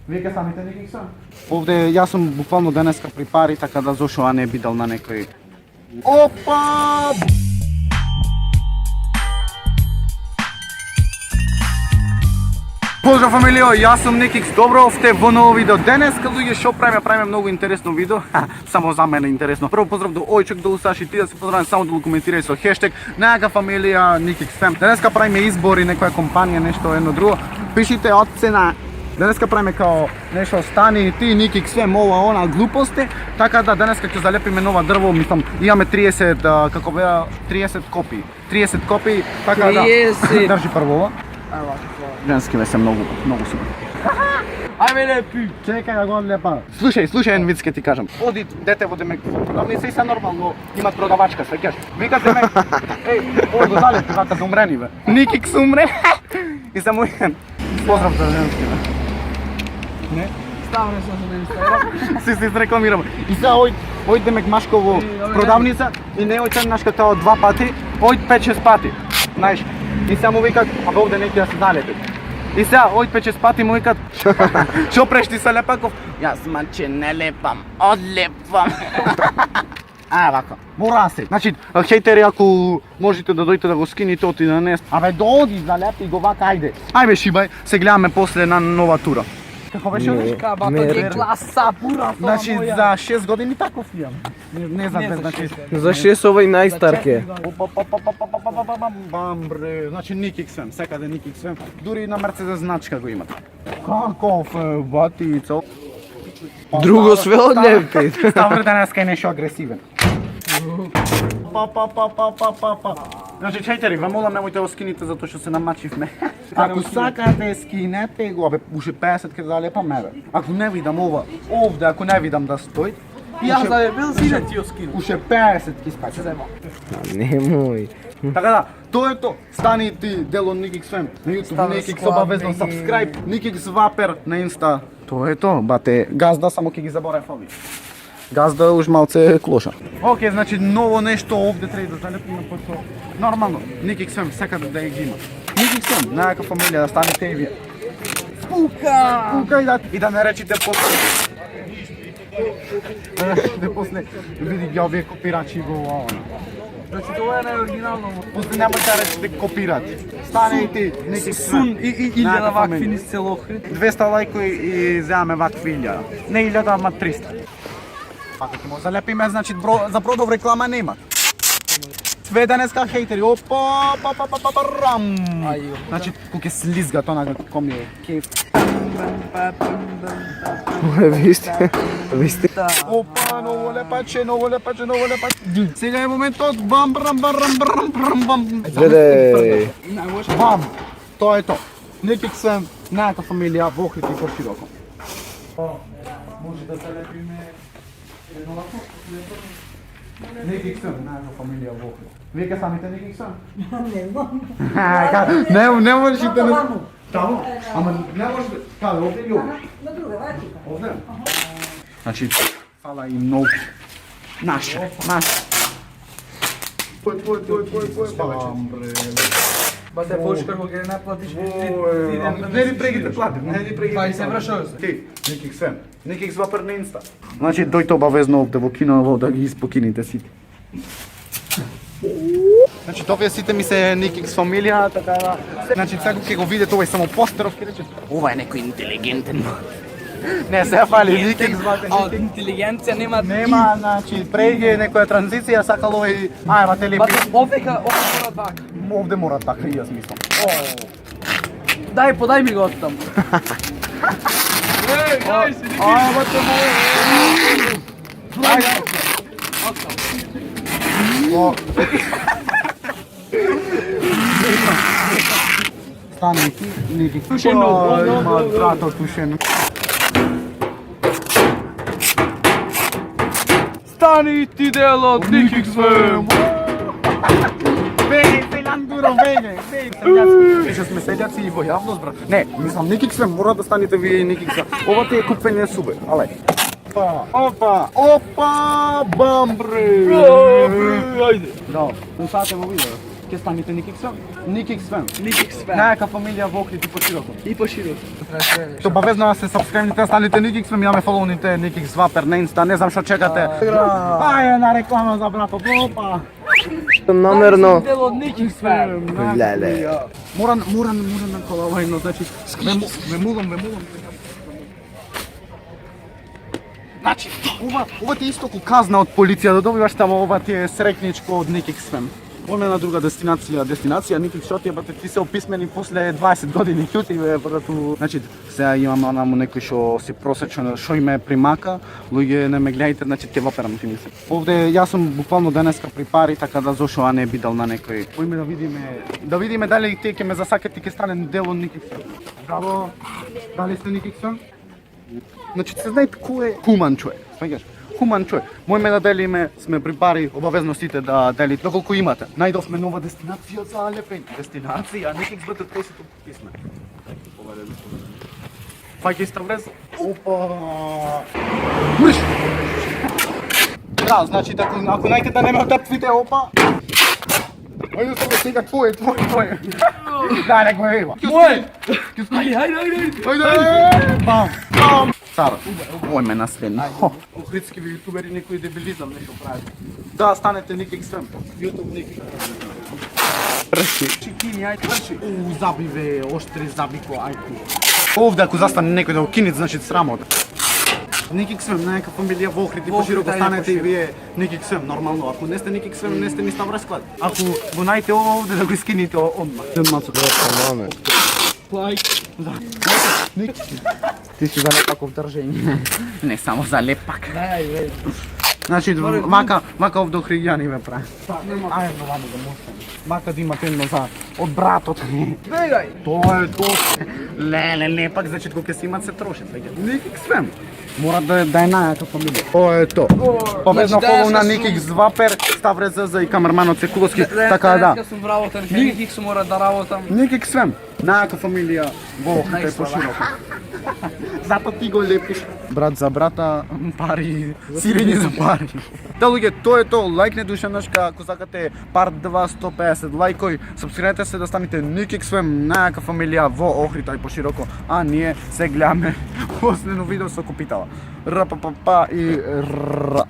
Вие самите Ник Икс? Овде јас сум буквално денеска при пари, така да зошо а не бидел на некој. Опа! Поздрав фамилио, јас сум Ник Икс, добро овте во ново видео. Денеска луѓе шо правиме многу интересно видео. Само за мене интересно. Прво поздрав до Ојчек, до Усаши, ти да се поздравам, само да го коментирај со хештег најака фамилија Ник Икс Фем. Денеска правиме избори, некоја компанија, нешто едно друго. Пишите оцена. Денеска правиме као нешто стани ти Ник Икс Фем, ова она глупости. Така да денеска ќе залепиме нова дрво, мислам, имаме 30 како беа 30 копии. 30 копии, така да. Држи прво ова. Женски ме се многу супер. Ајме лепи! Чекај да го лепа. Слушај еден виц ке ти кажам. Оди дете во демек продавница и се нормално имат продавачка, свеќаш. Вика демек, ој го залепи вака да умрени бе. Ник Икс умре. И само еден. Поздрав за женски бе. Не? Ставаме се на Инстаграм. Си рекламираме. И сега ој демек машко во продавница и не ој нашка тоа 2 пати, ој 5-6 пати. Знаеш? И сега му викат, а овде неќе да се залепи. И сега, ој 5-6 пати му викат, шо преш ти се лепаков? Јас маче не лепам, одлепам. Вака, мора се. Значи, хейтери, ако можете да дојдете да го скините оти да не... Абе, дојди, залепи го вака, ајде. Ајде, шибај, се гледаме после на нова тура. Како беше одиш? Бато ке класа, пура тоа Значи, моја. за 6 години таков имам. Не знам, значи... За 6 овој најстар ке. Бамбре, значи Ник Икс Фем, секаде Ник Икс Фем, дури и на Мерцедес значка го имат. Каков батицо? Друго све одлепи. Ставре денеска е нешто агресивен. Значи, чејтери, ве молам немојте го скините затоа што се намачивме. Ако сакате скинете го, абе, уште 50 ке залепам мене. Ако не видам ова, овде, ако не видам да стои, Јас да ја бил сине ти ја скину. уште 50 ки спаче. Немој. Така да, тоа е то. Стани ти дел од Ник Икс Фем на YouTube, Ник Икс обавезно subscribe, Ник Икс Вапер на Инста. Тоа е то, бате, газда само ќе ги заборав ови. Газда уж малце клоша. Океј, значи ново нешто овде треба да залепиме пото. Нормално, Ник Икс Фем секаде да ги има. Ник Икс Фем, најака фамилија да станете и вие. Спука и да не речите после. После види ги овие копирачи го ова. Значи тоа е најоригинално. После немојте да речете копират. Стане и ти, Ник Икс Фем. Сун и илјада вакви низ цел Охрид. 200 лајкови и земаме вакви 1000. Не 1000, ама 300. Ако ќе му залепиме, значи за продов реклама нема. Све денеска хейтери, опа, рам. Значи, кога ќе слизга тоа на коми е кеф. Висте. Опа, ново лепаче. Сега е моментот, бам. Гледај. Бам! Тоа е тоа. Ник Икс Фем, најака фамилија во Охрид и пошироко. Може да залепиме едно лако? Ник Икс Фем, најака фамилија во Охрид. Вие ке самите Ник Икс Фем? Не можеш и да не... Таму? Ама не можеш да... Каде, овде или овде? На друга, ваќи. Овде? Значи, фала и многу. Наша. Твој. Бамбре. Бате почка кога ќе не платиш Не ни прегите платим, не ни прегите. 20 евра шо се? Ти, Ник Икс Фем. Ник Икс Вапер на Инста. Значи, дојте обавезно овде во кино да ги испокините сите. Значи, овие сите ми се Ник Икс фамилија, така да... Значи, сега ќе го видите овој само постеров, ќе рече ова е некој интелигентен. Не се фали, Ник Икс Вапер. А од интелигенција нема... Нема, значи, преге некоја транзиција, сакал овој... Ајва, те лепи. Бате, овдека мора така. Овде мора така, и јас мислам. Подај ми го оттам. Ајва, те моја. Стане ти, Ник Икс. Тушено. Има трато тушено. Стани ти дел од Ник Икс Фем. Беге, селјандуро, беге. Селјаци. Ще сме селјаци и во јавност, брат. Не, мислам, Ник Икс Фем, мора да станете вие и Ник Икс. Ова ти е купење субе, але. Опа, бамбре. Ајде. Да, слушате во видео. Ќе станете Ник Икс Фем? Ник Икс Фем. Ник Икс Фем. Најака фамилија во Охрид и пошироко. И пошироко. То бавезно да се сабскрибните, станете Ник Икс Фем, имаме фоловните Ник Икс Вапер на Инста, не знам што чекате. Ај, една реклама за брато, опа. Намерно. Дел од Ник Икс Фем. Леле. Морам на колавајно, значи, вемулам. Значи, ова ти е исто ку казна од полиција, да добиваш тамо ова ти е срекничко од Ник Икс Фем. Одме на друга дестинација, Ник Икс, шо ти е, брате, ти се описмени после 20 години љути, брато. Значи, сега имам онаму некој што си просечен, што име примака, луѓе не ме гледајте, значи ќе ваперам ти мисли. Овде јас сум буквално денеска при пари, така да зошо а не бидал на некој. Поиме да видиме дали тие ќе ме засакат и ќе стане дел од Ник Икс. Браво. Дали сте Ник Икс? Значи, се знаете кој е хуман човек, сваѓаш? Хуман човек. Мојме да делиме, сме при пари, обавезно сите да делите, доколку имате. Најдовме нова дестинација за Алепен. Дестинација, Ник Икс брате, тој се тук писме. Фаќај ставрез. Опа. Мрш! Да, значи, ако најте да не ме отепвите, опа. Ајде се сега твој. Да, не го ева. Мој! Ајде. Ајде! Бам! Цар, ој ме наследни. Охридски јутубери некој дебилизам нешто прави. Да, станете Ник Икс Фем. Јутуб Ник. Чикини, ајде, врши. Заби ве, оштри забико, ајде. Овде ако застане некој да го кинет, значи срамота. Ник Икс Фем, најка фамилија во Охрид и пошироко станете и вие Ник Икс Фем, нормално. Ако не сте Ник Икс Фем, не сте ни Ставра Склад. Ако го најте ова овде да го скинете одма. Лайк. Ник. Ти си за некаков држење. Не само за лепак. Дај, Значи, мака овде охриѓани ме прави. Ајде, вамо да мостам. Мака да имате едно за од братот ми. Бегај. Тоа е тоа. Леле, пак значи кога ќе се имат се троши. Ник Икс Фем. Мора да е најака фамилија. Тоа е тоа. Повезно значи, фолоу на денеска Ник Икс Вапер, Ставре ЗЗ и камерманот Цекуловски, така да. Денеска сум вработен, Ник Икс мора да работам. Ник Икс Фем, најака фамилија во Охрид и Најслава. пошироко. Зато ти го лепиш. Брат за брата, пари, сирење за пари. Да, луѓе, тоа е тоа. Лајкне душанашка, ако сакате парт 2 150 лајкој, сапскрибете се да станете Ник Икс Фем, најака фамилија во Охрид и пошироко, а ние се гледаме последно видео со Купитала. Рапапапа и р.